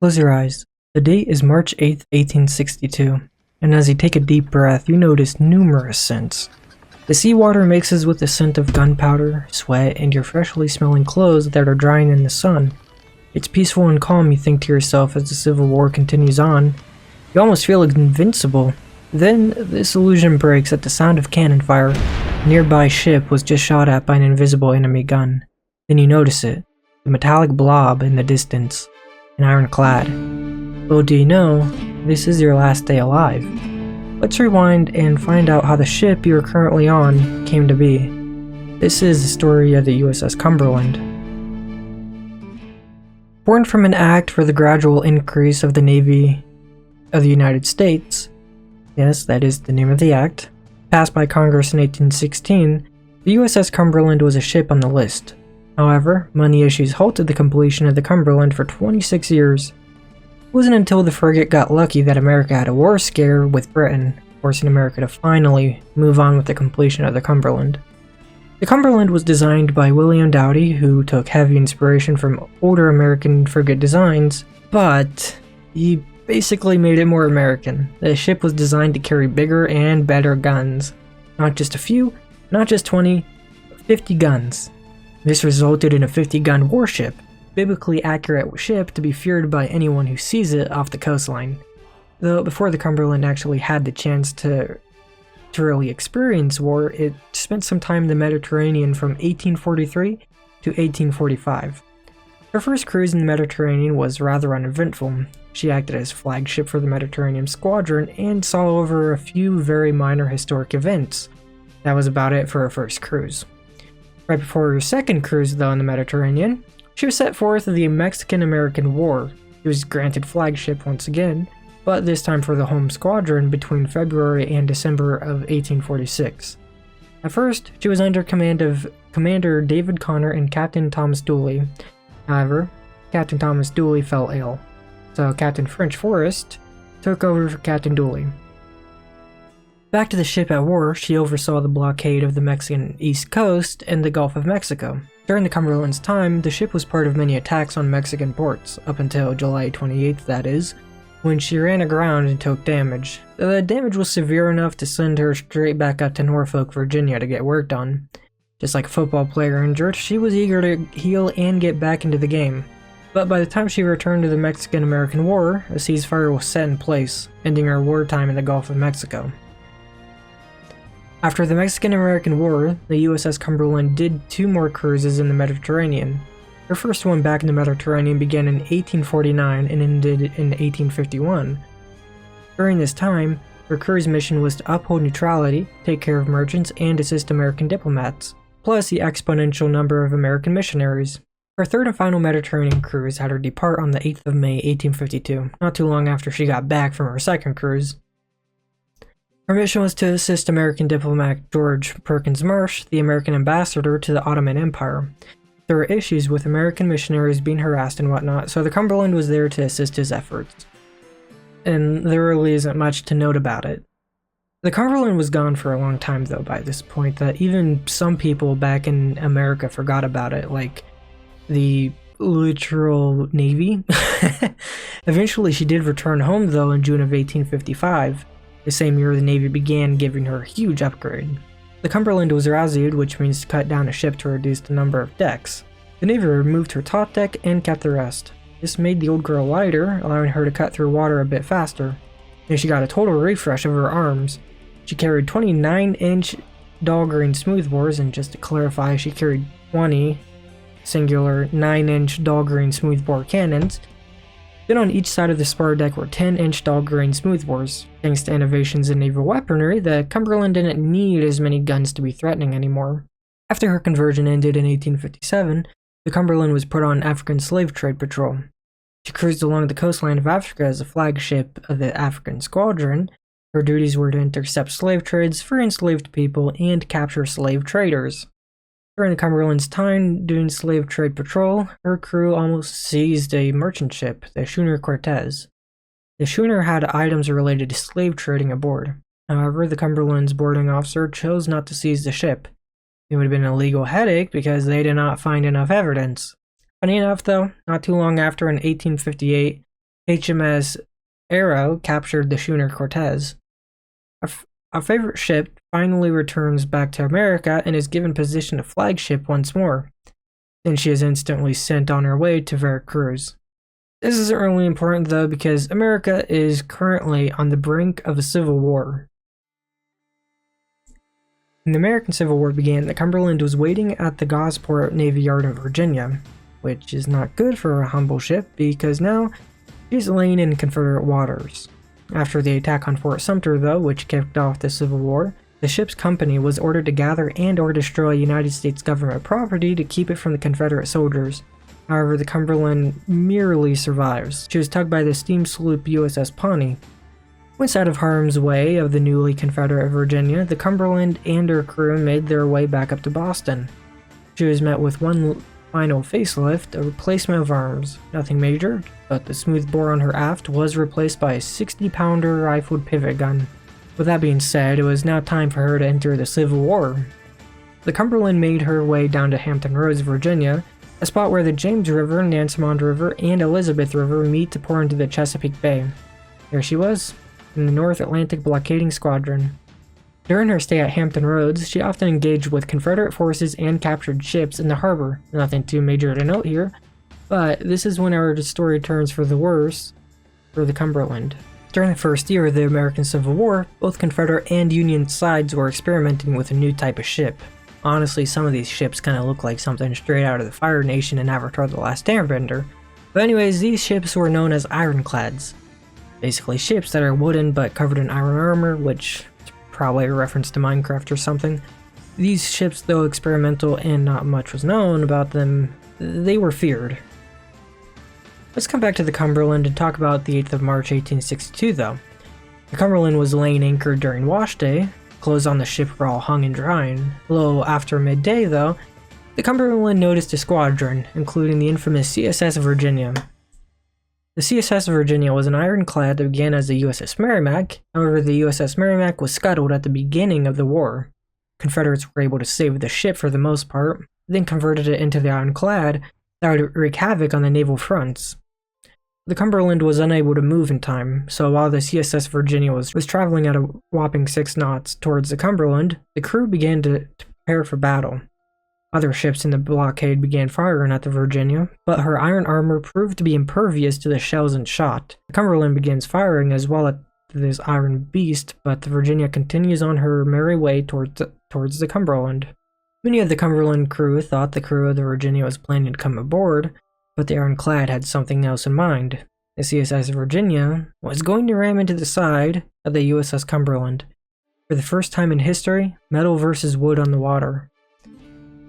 Close your eyes. The date is March 8th, 1862, and as you take a deep breath, you notice numerous scents. The seawater mixes with the scent of gunpowder, sweat, and your freshly smelling clothes that are drying in the sun. It's peaceful and calm, you think to yourself as the Civil War continues on. You almost feel invincible. Then, this illusion breaks at the sound of cannon fire. A nearby ship was just shot at by an invisible enemy gun. Then you notice it, the metallic blob in the distance, an ironclad. Well, do you know, this is your last day alive. Let's rewind and find out how the ship you are currently on came to be. This is the story of the USS Cumberland. Born from an act for the gradual increase of the Navy of the United States, yes, that is the name of the act, passed by Congress in 1816, the USS Cumberland was a ship on the list. However, money issues halted the completion of the Cumberland for 26 years. It wasn't until the frigate got lucky that America had a war scare with Britain, forcing America to finally move on with the completion of the Cumberland. The Cumberland was designed by William Doughty, who took heavy inspiration from older American frigate designs, but he basically made it more American. The ship was designed to carry bigger and better guns. Not just a few, not just 20, but 50 guns. This resulted in a 50-gun warship, biblically accurate ship to be feared by anyone who sees it off the coastline. Though before the Cumberland actually had the chance to really experience war, it spent some time in the Mediterranean from 1843 to 1845. Her first cruise in the Mediterranean was rather uneventful. She acted as flagship for the Mediterranean Squadron and saw over a few very minor historic events. That was about it for her first cruise. Right before her second cruise, though, in the Mediterranean, she was set forth of the Mexican-American War. She was granted flagship once again, but this time for the home squadron between February and December of 1846. At first, she was under command of Commander David Connor and Captain Thomas Dooley. However, Captain Thomas Dooley fell ill, so Captain French Forrest took over for Captain Dooley. Back to the ship at war, she oversaw the blockade of the Mexican East Coast and the Gulf of Mexico. During the Cumberland's time, the ship was part of many attacks on Mexican ports, up until July 28th, that is, when she ran aground and took damage. The damage was severe enough to send her straight back up to Norfolk, Virginia to get work done. Just like a football player injured, she was eager to heal and get back into the game. But by the time she returned to the Mexican-American War, a ceasefire was set in place, ending her wartime in the Gulf of Mexico. After the Mexican-American War, the USS Cumberland did 2 more cruises in the Mediterranean. Her first one back in the Mediterranean began in 1849 and ended in 1851. During this time, her cruise mission was to uphold neutrality, take care of merchants, and assist American diplomats, plus the exponential number of American missionaries. Her third and final Mediterranean cruise had her depart on the 8th of May, 1852, not too long after she got back from her second cruise. Her mission was to assist American diplomat George Perkins Marsh, the American ambassador to the Ottoman Empire. There were issues with American missionaries being harassed and whatnot, so the Cumberland was there to assist his efforts. And there really isn't much to note about it. The Cumberland was gone for a long time though by this point, that even some people back in America forgot about it, like the literal Navy. Eventually she did return home though in June of 1855. The same year the Navy began giving her a huge upgrade. The Cumberland was razzied, which means to cut down a ship to reduce the number of decks. The Navy removed her top deck and kept the rest. This made the old girl lighter, allowing her to cut through water a bit faster. And she got a total refresh of her arms. She carried 29-inch Dahlgren smoothbores, and just to clarify, she carried 20 singular 9-inch Dahlgren smoothbore cannons. Then on each side of the spar deck were 10-inch Dahlgren smoothbores. Thanks to innovations in naval weaponry, the Cumberland didn't need as many guns to be threatening anymore. After her conversion ended in 1857, the Cumberland was put on African slave trade patrol. She cruised along the coastline of Africa as a flagship of the African Squadron. Her duties were to intercept slave trades, free enslaved people, and capture slave traders. During the Cumberland's time doing slave trade patrol, her crew almost seized a merchant ship, the schooner Cortez. The schooner had items related to slave trading aboard. However, the Cumberland's boarding officer chose not to seize the ship. It would have been a legal headache because they did not find enough evidence. Funny enough though, not too long after in 1858, HMS Arrow captured the schooner Cortez. Our favorite ship finally returns back to America and is given position of flagship once more. Then she is instantly sent on her way to Veracruz. This isn't really important though because America is currently on the brink of a civil war. When the American Civil War began, the Cumberland was waiting at the Gosport Navy Yard in Virginia, which is not good for a humble ship because now she's laying in Confederate waters. After the attack on Fort Sumter though, which kicked off the Civil War, the ship's company was ordered to gather and/or destroy United States government property to keep it from the Confederate soldiers. However, the Cumberland merely survives. She was tugged by the steam sloop USS Pawnee. Once out of harm's way of the newly Confederate Virginia, the Cumberland and her crew made their way back up to Boston. She was met with one final facelift, a replacement of arms. Nothing major, but the smooth bore on her aft was replaced by a 60-pounder rifled pivot gun. With that being said, it was now time for her to enter the Civil War. The Cumberland made her way down to Hampton Roads, Virginia, a spot where the James River, Nansemond River, and Elizabeth River meet to pour into the Chesapeake Bay. There she was, in the North Atlantic Blockading Squadron. During her stay at Hampton Roads, she often engaged with Confederate forces and captured ships in the harbor. Nothing too major to note here, but this is when our story turns for the worse for the Cumberland. During the first year of the American Civil War, both Confederate and Union sides were experimenting with a new type of ship. Honestly, some of these ships kind of look like something straight out of the Fire Nation in Avatar: The Last Airbender. But anyways, these ships were known as ironclads. Basically ships that are wooden but covered in iron armor, which is probably a reference to Minecraft or something. These ships, though experimental and not much was known about them, they were feared. Let's come back to the Cumberland and talk about the 8th of March 1862 though. The Cumberland was laying anchor during wash day. Clothes on the ship were all hung and drying. A little after midday though, the Cumberland noticed a squadron, including the infamous CSS Virginia. The CSS Virginia was an ironclad that began as the USS Merrimack. However, the USS Merrimack was scuttled at the beginning of the war. Confederates were able to save the ship for the most part, then converted it into the ironclad that would wreak havoc on the naval fronts. The Cumberland was unable to move in time, so while the CSS Virginia was traveling at a whopping 6 knots towards the Cumberland, the crew began to prepare for battle. Other ships in the blockade began firing at the Virginia, but her iron armor proved to be impervious to the shells and shot. The Cumberland begins firing as well at this iron beast, but the Virginia continues on her merry way towards the Cumberland. Many of the Cumberland crew thought the crew of the Virginia was planning to come aboard, but the ironclad had something else in mind. The CSS Virginia was going to ram into the side of the USS Cumberland. For the first time in history, metal versus wood on the water.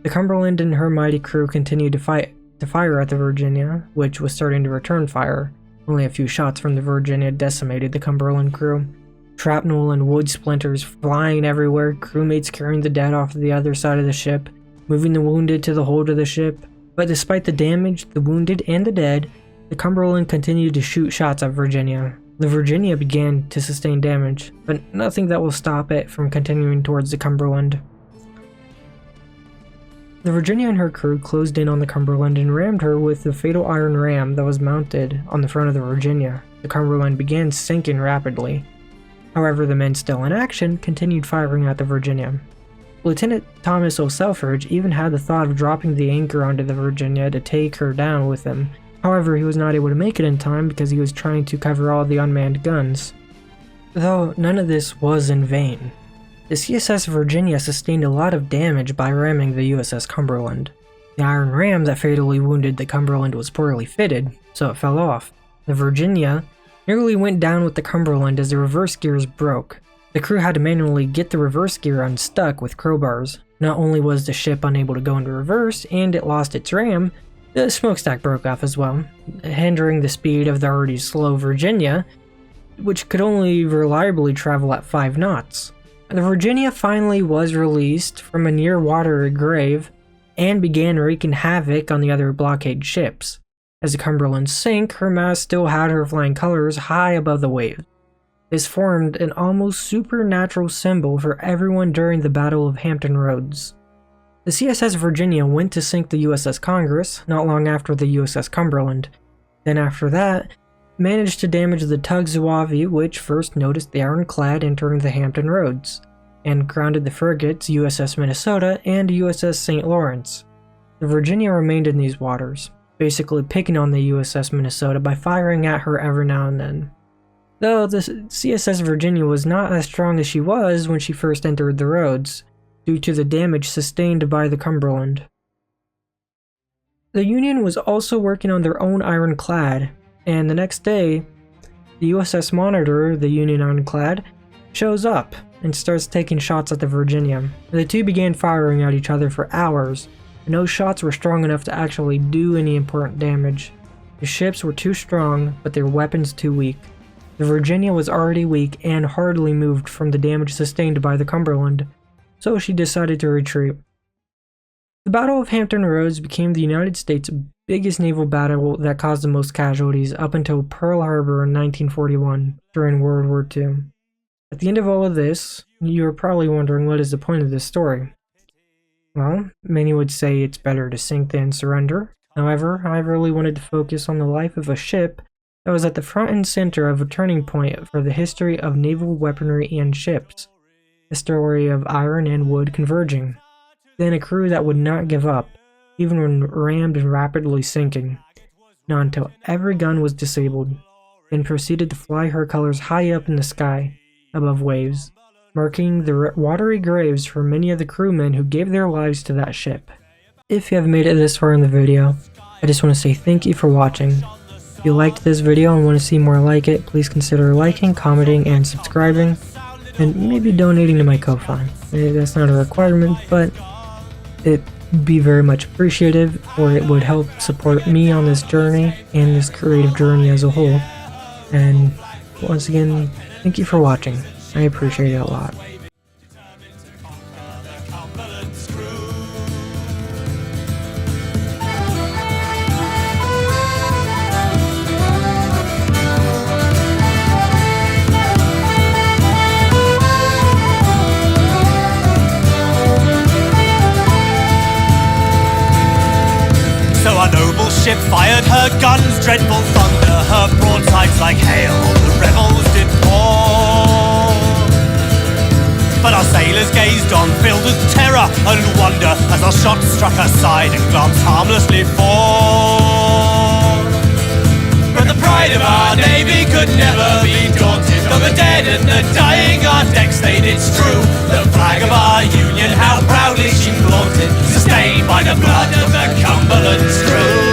The Cumberland and her mighty crew continued to fire at the Virginia, which was starting to return fire. Only a few shots from the Virginia decimated the Cumberland crew. Shrapnel and wood splinters flying everywhere, crewmates carrying the dead off to the other side of the ship, moving the wounded to the hold of the ship. But despite the damage, the wounded, and the dead, the Cumberland continued to shoot shots at Virginia. The Virginia began to sustain damage, but nothing that will stop it from continuing towards the Cumberland. The Virginia and her crew closed in on the Cumberland and rammed her with the fatal iron ram that was mounted on the front of the Virginia. The Cumberland began sinking rapidly. However, the men still in action continued firing at the Virginia. Lieutenant Thomas O. Selfridge even had the thought of dropping the anchor onto the Virginia to take her down with him. However, he was not able to make it in time because he was trying to cover all the unmanned guns. Though none of this was in vain. The CSS Virginia sustained a lot of damage by ramming the USS Cumberland. The iron ram that fatally wounded the Cumberland was poorly fitted, so it fell off. The Virginia nearly went down with the Cumberland as the reverse gears broke. The crew had to manually get the reverse gear unstuck with crowbars. Not only was the ship unable to go into reverse and it lost its ram, the smokestack broke off as well, hindering the speed of the already slow Virginia, which could only reliably travel at 5 knots. The Virginia finally was released from a near-water grave and began wreaking havoc on the other blockade ships. As the Cumberland sank, her mast still had her flying colors high above the waves. This formed an almost supernatural symbol for everyone during the Battle of Hampton Roads. The CSS Virginia went to sink the USS Congress not long after the USS Cumberland. Then after that, managed to damage the tug Zouave, which first noticed the ironclad entering the Hampton Roads, and grounded the frigates USS Minnesota and USS St. Lawrence. The Virginia remained in these waters, basically picking on the USS Minnesota by firing at her every now and then. Though the CSS Virginia was not as strong as she was when she first entered the roads, due to the damage sustained by the Cumberland. The Union was also working on their own ironclad, and the next day, the USS Monitor, the Union ironclad, shows up and starts taking shots at the Virginia. The two began firing at each other for hours, and no shots were strong enough to actually do any important damage. The ships were too strong, but their weapons too weak. The Virginia was already weak and hardly moved from the damage sustained by the Cumberland, so she decided to retreat. The Battle of Hampton Roads became the United States' biggest naval battle that caused the most casualties up until Pearl Harbor in 1941 during World War II. At the end of all of this, you are probably wondering what is the point of this story. Well, many would say it's better to sink than surrender. However, I really wanted to focus on the life of a ship that was at the front and center of a turning point for the history of naval weaponry and ships. The story of iron and wood converging. Then a crew that would not give up, even when rammed and rapidly sinking. Not until every gun was disabled, then proceeded to fly her colors high up in the sky, above waves, marking the watery graves for many of the crewmen who gave their lives to that ship. If you have made it this far in the video, I just want to say thank you for watching. If you liked this video and want to see more like it, please consider liking, commenting, and subscribing, and maybe donating to my Ko-Fi. That's not a requirement, but it'd be very much appreciative, or it would help support me on this journey and this creative journey as a whole. And once again, thank you for watching. I appreciate it a lot. So our noble ship fired her guns, dreadful thunder, her broadsides like hail, the rebels did pour. But our sailors gazed on, filled with terror and wonder, as our shots struck her side and glanced harmlessly forth. But the pride of our navy could never be daunted, though the dead and the dying our deck stayed, it's true. The flag of our union, how proudly she flaunted, sustained by the blood of the Cumberland's crew.